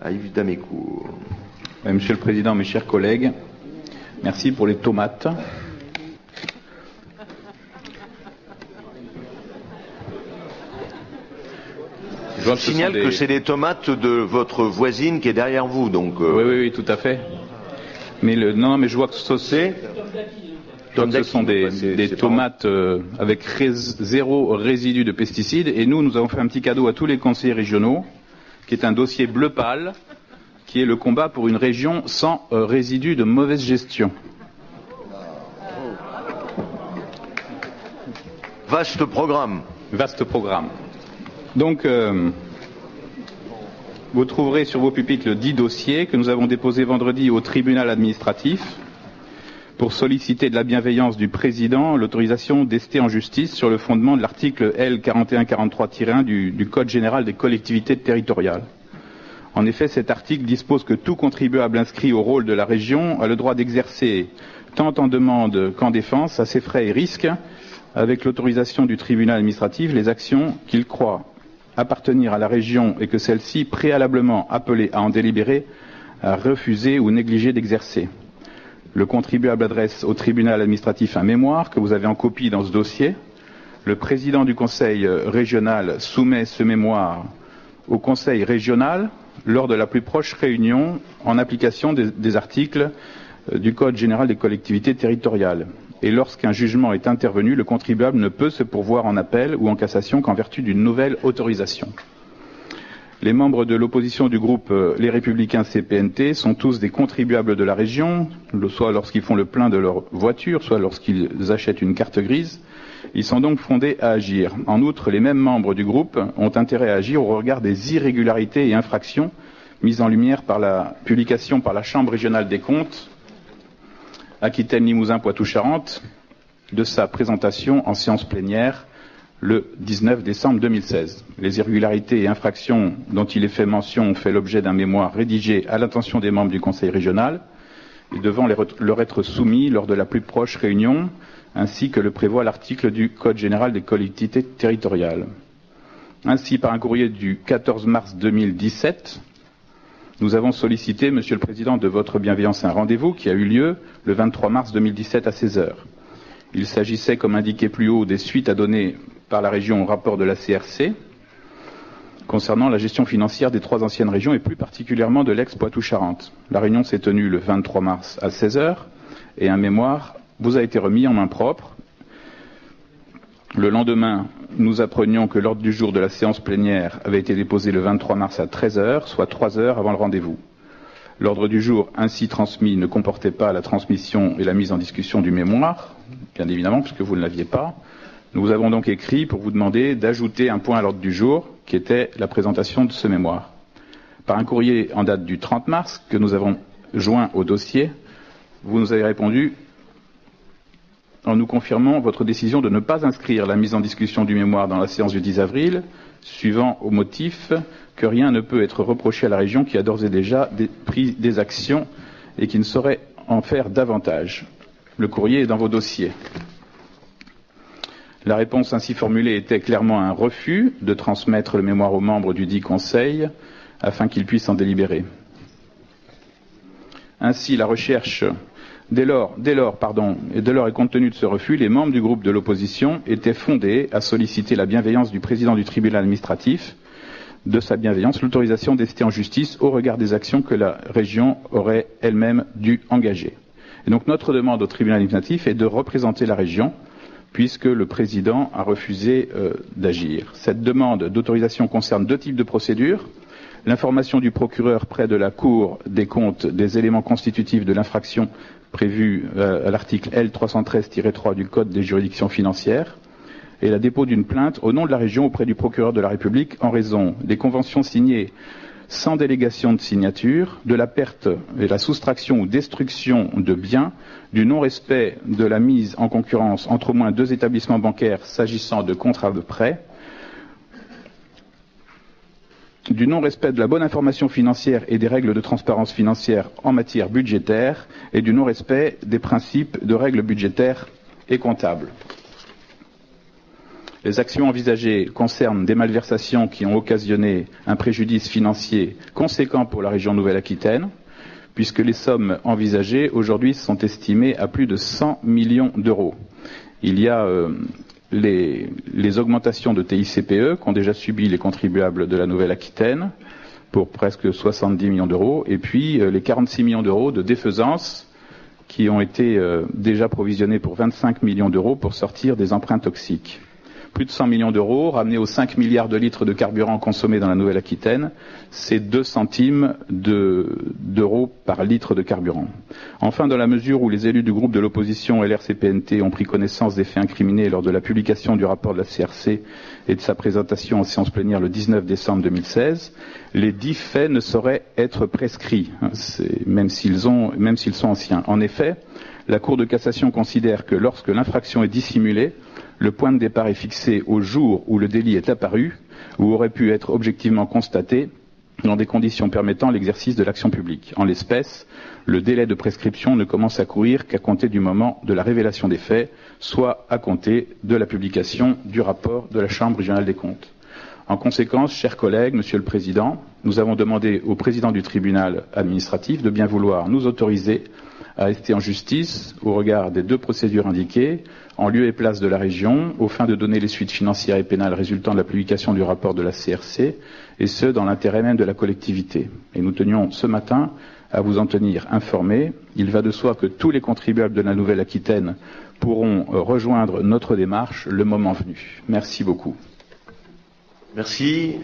à Yves Damécourt. Monsieur le Président, mes chers collègues, merci pour les tomates. Je signale que c'est des tomates de votre voisine qui est derrière vous, donc. Oui, tout à fait. Mais mais je vois que ce sont des tomates avec zéro résidu de pesticides. Et nous avons fait un petit cadeau à tous les conseillers régionaux, qui est un dossier bleu pâle, qui est le combat pour une région sans résidu de mauvaise gestion. Vaste programme. Vaste programme. Donc, vous trouverez sur vos pupitres le 10 dossiers que nous avons déposé vendredi au tribunal administratif pour solliciter de la bienveillance du président l'autorisation d'ester en justice sur le fondement de l'article L 4143-1 du Code général des collectivités territoriales. En effet, cet article dispose que tout contribuable inscrit au rôle de la région a le droit d'exercer, tant en demande qu'en défense, à ses frais et risques, avec l'autorisation du tribunal administratif, les actions qu'il croit appartenir à la région et que celle-ci, préalablement appelée à en délibérer, a refusé ou négligé d'exercer. Le contribuable adresse au tribunal administratif un mémoire que vous avez en copie dans ce dossier. Le président du conseil régional soumet ce mémoire au conseil régional lors de la plus proche réunion en application des articles du Code général des collectivités territoriales. Et lorsqu'un jugement est intervenu, le contribuable ne peut se pourvoir en appel ou en cassation qu'en vertu d'une nouvelle autorisation. Les membres de l'opposition du groupe Les Républicains CPNT sont tous des contribuables de la région, soit lorsqu'ils font le plein de leur voiture, soit lorsqu'ils achètent une carte grise. Ils sont donc fondés à agir. En outre, les mêmes membres du groupe ont intérêt à agir au regard des irrégularités et infractions mises en lumière par la publication par la Chambre régionale des comptes Aquitaine, Limousin, Poitou-Charentes de sa présentation en séance plénière le 19 décembre 2016. Les irrégularités et infractions dont il est fait mention ont fait l'objet d'un mémoire rédigé à l'attention des membres du Conseil régional et devant leur être soumis lors de la plus proche réunion, ainsi que le prévoit l'article du Code général des collectivités territoriales. Ainsi, par un courrier du 14 mars 2017, nous avons sollicité, Monsieur le Président, de votre bienveillance un rendez-vous qui a eu lieu le 23 mars 2017 à 16 heures. Il s'agissait, comme indiqué plus haut, des suites à donner par la région au rapport de la CRC concernant la gestion financière des 3 anciennes régions et plus particulièrement de l'ex-Poitou-Charentes. La réunion s'est tenue le 23 mars à 16 heures et un mémoire vous a été remis en main propre. Le lendemain, nous apprenions que l'ordre du jour de la séance plénière avait été déposé le 23 mars à 13 heures, soit 3 heures avant le rendez-vous. L'ordre du jour ainsi transmis ne comportait pas la transmission et la mise en discussion du mémoire, bien évidemment, puisque vous ne l'aviez pas. Nous vous avons donc écrit pour vous demander d'ajouter un point à l'ordre du jour, qui était la présentation de ce mémoire. Par un courrier en date du 30 mars, que nous avons joint au dossier, vous nous avez répondu en nous confirmant votre décision de ne pas inscrire la mise en discussion du mémoire dans la séance du 10 avril, suivant au motif que rien ne peut être reproché à la région qui a d'ores et déjà pris des actions et qui ne saurait en faire davantage. Le courrier est dans vos dossiers. La réponse ainsi formulée était clairement un refus de transmettre le mémoire aux membres du dit Conseil afin qu'ils puissent en délibérer. Ainsi, la recherche Dès lors, et compte tenu de ce refus, les membres du groupe de l'opposition étaient fondés à solliciter la bienveillance du président du tribunal administratif, de sa bienveillance, l'autorisation d'ester en justice au regard des actions que la région aurait elle-même dû engager. Et donc notre demande au tribunal administratif est de représenter la région, puisque le président a refusé d'agir. Cette demande d'autorisation concerne 2 types de procédures. L'information du procureur près de la Cour des comptes des éléments constitutifs de l'infraction prévue à l'article L 313-3 du Code des juridictions financières et la dépôt d'une plainte au nom de la région auprès du procureur de la République en raison des conventions signées sans délégation de signature, de la perte et la soustraction ou destruction de biens, du non-respect de la mise en concurrence entre au moins 2 établissements bancaires s'agissant de contrats de prêt, du non-respect de la bonne information financière et des règles de transparence financière en matière budgétaire et du non-respect des principes de règles budgétaires et comptables. Les actions envisagées concernent des malversations qui ont occasionné un préjudice financier conséquent pour la région Nouvelle-Aquitaine, puisque les sommes envisagées aujourd'hui sont estimées à plus de 100 millions d'euros. Il y a les augmentations de TICPE qu'ont déjà subi les contribuables de la Nouvelle-Aquitaine pour presque 70 millions d'euros, et puis les 46 millions d'euros de défaisance qui ont été déjà provisionnés pour 25 millions d'euros pour sortir des emprunts toxiques. Plus de 100 millions d'euros, ramenés aux 5 milliards de litres de carburant consommés dans la Nouvelle-Aquitaine, c'est 2 centimes d'euros par litre de carburant. Enfin, dans la mesure où les élus du groupe de l'opposition LRCPNT ont pris connaissance des faits incriminés lors de la publication du rapport de la CRC et de sa présentation en séance plénière le 19 décembre 2016, les 10 faits ne sauraient être prescrits, même s'ils sont anciens. En effet, la Cour de cassation considère que lorsque l'infraction est dissimulée, le point de départ est fixé au jour où le délit est apparu ou aurait pu être objectivement constaté dans des conditions permettant l'exercice de l'action publique. En l'espèce, le délai de prescription ne commence à courir qu'à compter du moment de la révélation des faits, soit à compter de la publication du rapport de la Chambre régionale des comptes. En conséquence, chers collègues, Monsieur le Président, nous avons demandé au président du tribunal administratif de bien vouloir nous autoriser à rester en justice au regard des 2 procédures indiquées, en lieu et place de la région, aux fins de donner les suites financières et pénales résultant de la publication du rapport de la CRC, et ce, dans l'intérêt même de la collectivité. Et nous tenions ce matin à vous en tenir informés. Il va de soi que tous les contribuables de la Nouvelle-Aquitaine pourront rejoindre notre démarche le moment venu. Merci beaucoup. Merci.